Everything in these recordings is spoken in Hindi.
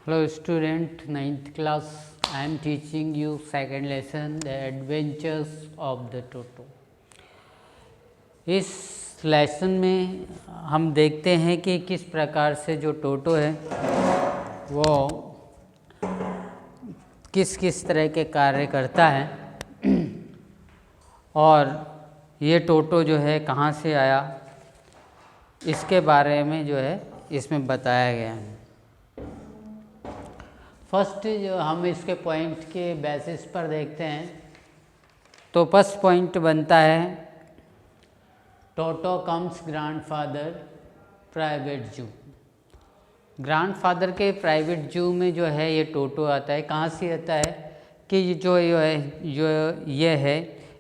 Hello student, ninth class. I am teaching you second lesson, the adventures of the Toto. इस लेसन में हम देखते हैं कि किस प्रकार से जो टोटो है वो किस किस तरह के कार्य करता है और ये टोटो जो है कहाँ से आया, इसके बारे में जो है इसमें बताया गया है। फर्स्ट जो हम इसके पॉइंट के बेसिस पर देखते हैं तो फर्स्ट पॉइंट बनता है टोटो कम्स ग्रैंडफादर प्राइवेट जू। ग्रैंडफादर के प्राइवेट जू में जो है ये टोटो आता है। कहाँ से आता है कि जो ये है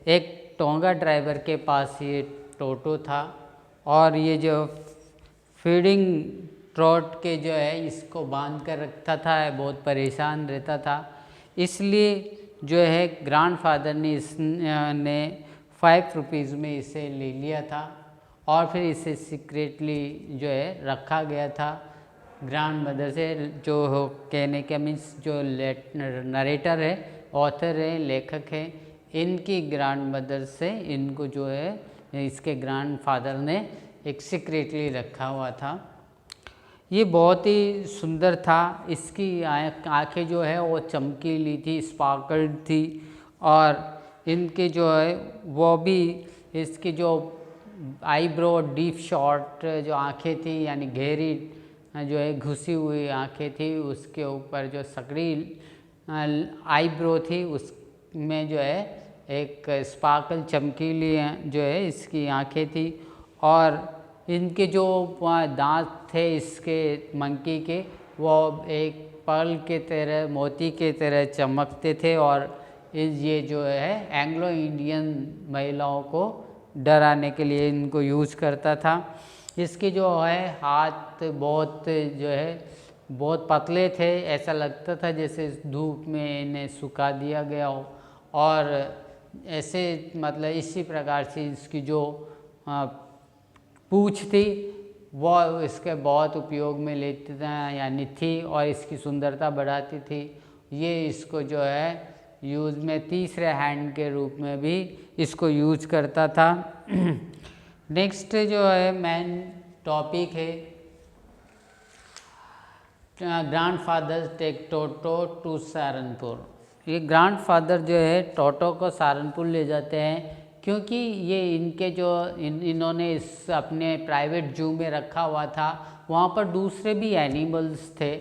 एक टोंगा ड्राइवर के पास ये टोटो था और ये जो फीडिंग ट्रॉट के जो है इसको बांध कर रखता था, बहुत परेशान रहता था। इसलिए जो है ग्रैंडफादर ने इसने 5 रुपीज़ में इसे ले लिया था और फिर इसे सीक्रेटली जो है रखा गया था ग्रैंड मदर से। जो कहने का मीन्स जो नरेटर है, ऑथर है, लेखक है, इनकी ग्रैंड मदर से इनको जो है इसके ग्रैंडफादर ने एक सीक्रेटली रखा हुआ था। ये बहुत ही सुंदर था। इसकी आँखें जो है वो चमकीली थी, स्पार्कल्ड थी और इनके जो है वो भी इसकी जो आईब्रो डीप शॉर्ट जो आँखें थी, यानी गहरी जो है घुसी हुई आँखें थी, उसके ऊपर जो सकड़ी आईब्रो थी उसमें जो है एक स्पार्कल चमकीली जो है इसकी आँखें थी और इनके जो दांत थे इसके मंकी के वो एक पर्ल के तरह, मोती के तरह चमकते थे और ये जो है एंग्लो इंडियन महिलाओं को डराने के लिए इनको यूज़ करता था। इसके जो है हाथ बहुत जो है बहुत पतले थे, ऐसा लगता था जैसे धूप में इन्हें सुखा दिया गया हो और ऐसे मतलब इसी प्रकार से इसकी जो पूँछ थी वो इसके बहुत उपयोग में लेते थे यानी थी और इसकी सुंदरता बढ़ाती थी। ये इसको जो है यूज़ में तीसरे हैंड के रूप में भी इसको यूज़ करता था। नेक्स्ट जो है मेन टॉपिक है grandfather take Toto to Saharanpur. ये ग्रैंडफादर जो है टोटो को सहारनपुर ले जाते हैं क्योंकि ये इनके जो इन्होंने इस अपने प्राइवेट जू में रखा हुआ था, वहाँ पर दूसरे भी एनिमल्स थे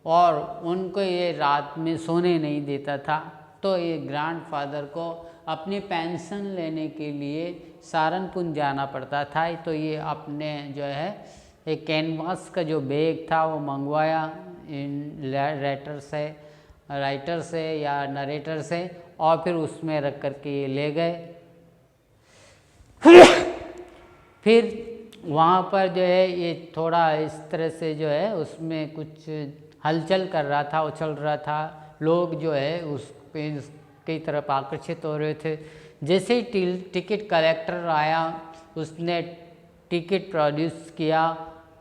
और उनको ये रात में सोने नहीं देता था। तो ये ग्रैंडफादर को अपनी पेंशन लेने के लिए सहारनपुर जाना पड़ता था। तो ये अपने जो है एक कैनवास का जो बैग था वो मंगवाया इन राइटर से या नरेटर से और फिर उसमें रख कर के ये ले गए। फिर वहाँ पर जो है ये थोड़ा इस तरह से जो है उसमें कुछ हलचल कर रहा था, उछल रहा था, लोग जो है उस की तरफ आकर्षित हो रहे थे। जैसे ही टिकट कलेक्टर आया उसने टिकट प्रोड्यूस किया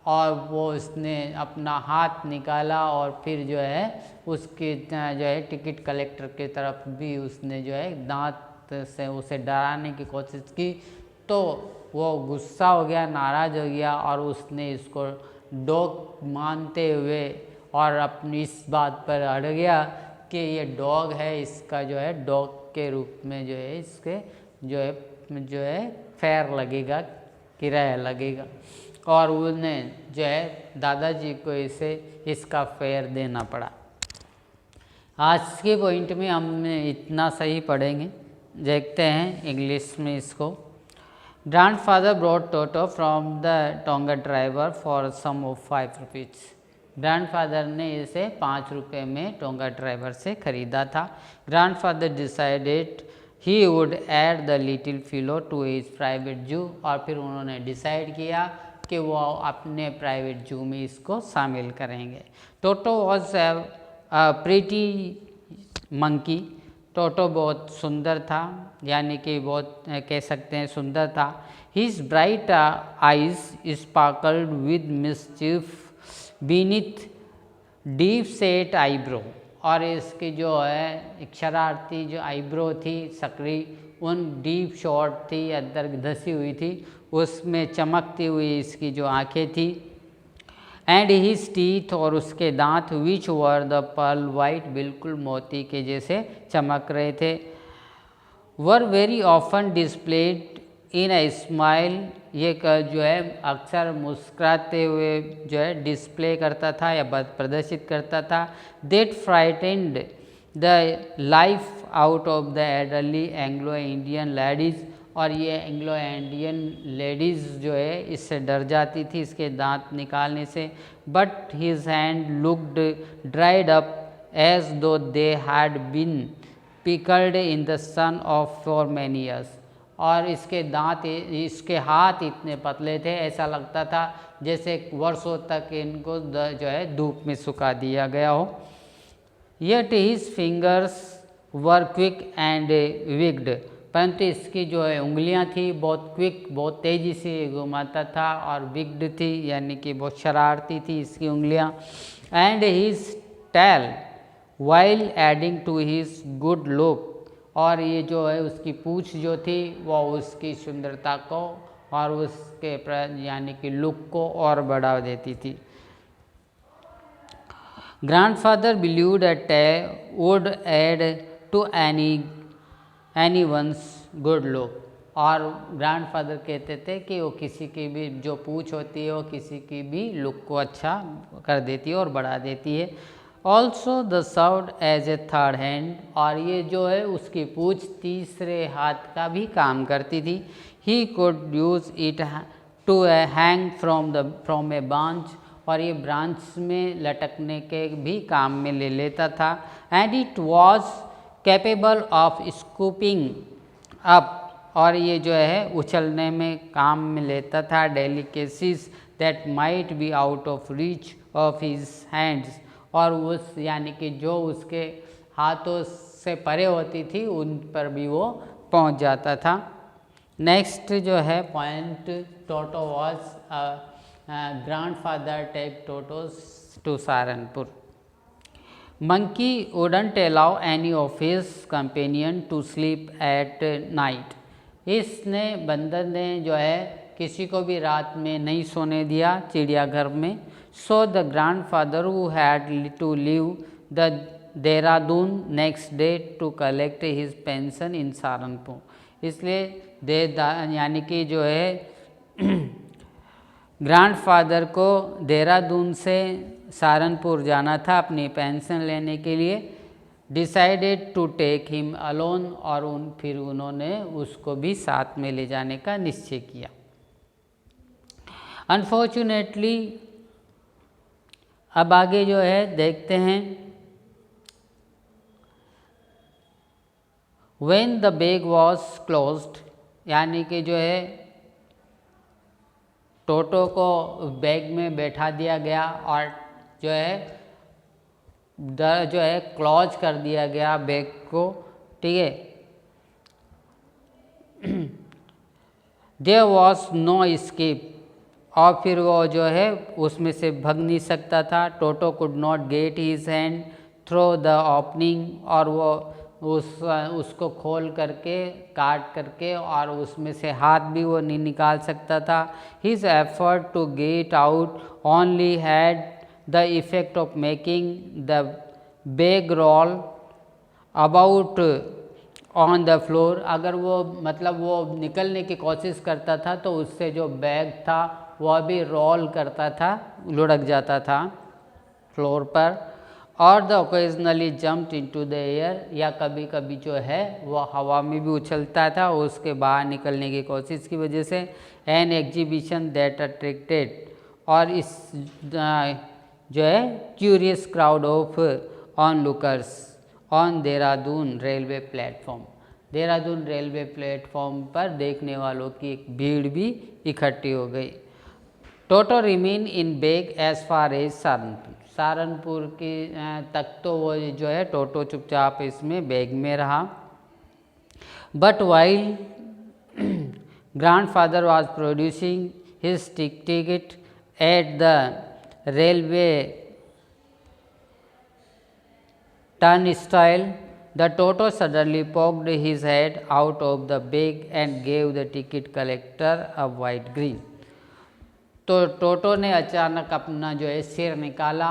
और वो उसने अपना हाथ निकाला और फिर जो है उसके जो है टिकट कलेक्टर की तरफ भी उसने जो है दांत से उसे डराने की कोशिश की। तो वो गुस्सा हो गया, नाराज़ हो गया और उसने इसको डॉग मानते हुए और अपनी इस बात पर अड़ गया कि ये डॉग है, इसका जो है डॉग के रूप में जो है इसके जो है फेयर लगेगा, किराया लगेगा और उन्हें जो है दादाजी को इसका फेयर देना पड़ा। आज के पॉइंट में हमने इतना सही पढ़ेंगे। देखते हैं इंग्लिश में इसको। Grandfather brought Toto from the tonga driver for sum of 5 rupees. Grandfather ने इसे 5 रुपये में टोंगा ड्राइवर से ख़रीदा था। Grandfather decided he would add the little fellow to his private zoo. और फिर उन्होंने डिसाइड किया कि वो अपने प्राइवेट जू में इसको शामिल करेंगे। Toto was a pretty monkey. Toto बहुत सुंदर था, यानी कि बहुत कह सकते हैं सुंदर था। His bright eyes sparkled with mischief beneath deep set eyebrow, और इसकी जो है एक शरारती जो आईब्रो थी सकरी, उन डीप शॉर्ट थी, अंदर धसी हुई थी, उसमें चमकती हुई इसकी जो आंखें थी। एंड हिज टीथ, और उसके दांत, विच वर द पर्ल वाइट, बिल्कुल मोती के जैसे चमक रहे थे। Were very often displayed in a smile, ये जो है अक्सर मुस्कुराते हुए जो है डिस्प्ले करता था या प्रदर्शित करता था। That frightened the life out of the elderly Anglo Indian ladies, और ये एंग्लो इंडियन लेडीज़ जो है इससे डर जाती थी इसके दांत निकालने से। But his hand looked dried up as though they had been pickled in the sun of for many years, और इसके दांत, इसके हाथ इतने पतले थे, ऐसा लगता था जैसे वर्षों तक इनको जो है धूप में सुखा दिया गया हो। Yet his fingers were quick and विग्ड, परंतु इसकी जो है उंगलियां थी बहुत क्विक, बहुत तेज़ी से घुमाता था, और विग्ड थी यानी कि बहुत शरारती थी इसकी उंगलियां। And his tail while adding to his good look, और ये जो है उसकी पूँछ जो थी वो उसकी सुंदरता को और उसके यानी कि लुक को और बढ़ा देती थी। Grandfather believed that would add to anyone's good look, और ग्रैंडफादर कहते थे कि वो किसी की भी जो पूँछ होती है वो किसी की भी लुक को अच्छा कर देती है और बढ़ा देती है। Also the served as a third hand, और ये जो है उसकी पूँछ तीसरे हाथ का भी काम करती थी। He could use it to hang from a branch, और ये ब्रांच में लटकने के भी काम में ले लेता था। And it was capable of scooping up, और ये जो है उछलने में काम में लेता था delicacies that might be out of reach of his hands, और उस यानी कि जो उसके हाथों से परे होती थी उन पर भी वो पहुंच जाता था। नेक्स्ट जो है point, Toto was grandfather take Toto's to Saharanpur. Monkey wouldn't allow any of his companion to sleep at night, इसने बंदर ने जो है किसी को भी रात में नहीं सोने दिया चिड़ियाघर में। So the grandfather who had to leave the Dehradun next day to collect his pension in Saharanpur, इसलिए यानी कि जो है ग्रैंडफादर को देहरादून से सहारनपुर जाना था अपनी पेंशन लेने के लिए। Decided to take him alone, और फिर उन्होंने उसको भी साथ में ले जाने का निश्चय किया। अनफॉर्चुनेटली अब आगे जो है देखते हैं। When the bag was closed, यानी कि जो है टोटो को बैग में बैठा दिया गया और जो है क्लोज कर दिया गया बैग को, ठीक है। देयर वॉज नो एस्केप, और फिर वो जो है उसमें से भग नहीं सकता था। Toto could not get his hand through the opening, और वो उसको खोल करके काट करके और उसमें से हाथ भी वो नहीं निकाल सकता था। His effort to get out only had the effect of making the bag roll about on the floor, अगर वो मतलब वो निकलने की कोशिश करता था तो उससे जो बैग था वह भी रोल करता था, लुढ़क जाता था फ्लोर पर। और the occasionally jumped into the air, या कभी कभी जो है वो हवा में भी उछलता था उसके बाहर निकलने की कोशिश की वजह से। एन एग्जीबिशन दैट अट्रैक्टेड, और इस जो है curious crowd of on lookers on Dehradun railway platform, Dehradun railway platform पर देखने वालों की एक भीड़ भी इकट्ठी हो गई। Toto remain in bag as far as Saharanpur, Saharanpur की तक तो वो जो है टोटो चुपचाप इसमें बैग में रहा। But while grandfather was producing his ticket at the railway turnstile. The Toto suddenly poked his head out of the bag and gave the ticket collector a wide grin. तो टोटो ने अचानक अपना जो है सिर निकाला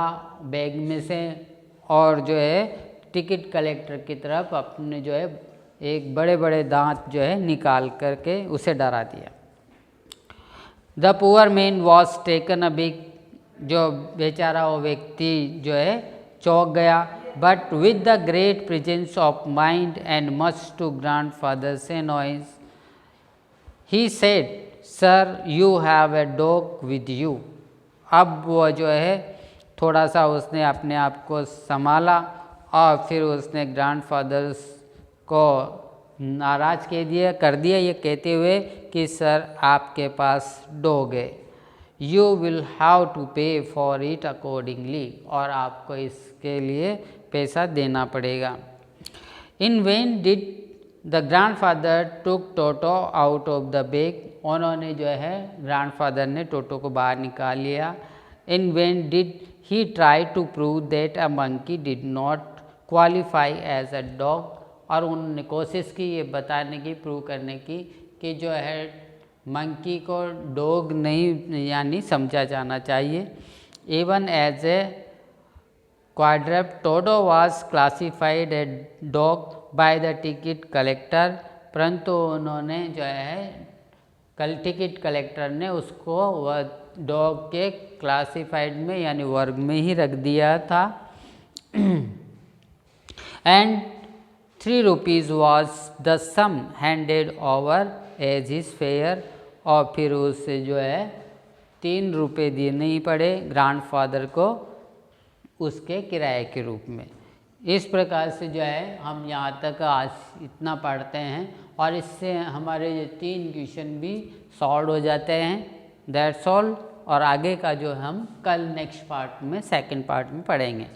बैग में से और जो है टिकट कलेक्टर की तरफ अपने जो है एक बड़े बड़े दांत जो है निकाल करके उसे डरा दिया। The poor man was taken a big, जो बेचारा वो व्यक्ति जो है चौंक गया, but with the great presence of mind and much to grandfather's annoyance he said, sir you have a dog with you. अब वो जो है थोड़ा सा उसने अपने आप को संभाला और फिर उसने ग्रैंडफादर्स को नाराज़ कर दिया ये कहते हुए कि सर आपके पास डॉग है, you will have to pay for it accordingly, और आपको इसके लिए पैसा देना पड़ेगा। In when did the grandfather took Toto out of the bag, उन्होंने जो है ग्रैंडफादर ने टोटो को बाहर निकाल लिया। In when did he try to prove that a monkey did not qualify as a dog, और उन्होंने कोशिश की ये बताने की, प्रूव करने की कि जो है मंकी को डॉग नहीं यानी समझा जाना चाहिए। Even as a quadruped Toto was classified a dog by the ticket collector, परंतु उन्होंने जो है टिकट कलेक्टर ने उसको वह डॉग के क्लासिफाइड में यानी वर्ग में ही रख दिया था। And 3 rupees was the sum handed over as his fare, और फिर उससे जो है 3 रुपये देने ही पड़े ग्रैंडफादर को उसके किराए के रूप में। इस प्रकार से जो है हम यहाँ तक आज इतना पढ़ते हैं और इससे हमारे ये 3 क्वेश्चन भी सॉल्व हो जाते हैं। That's all. और आगे का जो हम कल नेक्स्ट पार्ट में सेकंड पार्ट में पढ़ेंगे।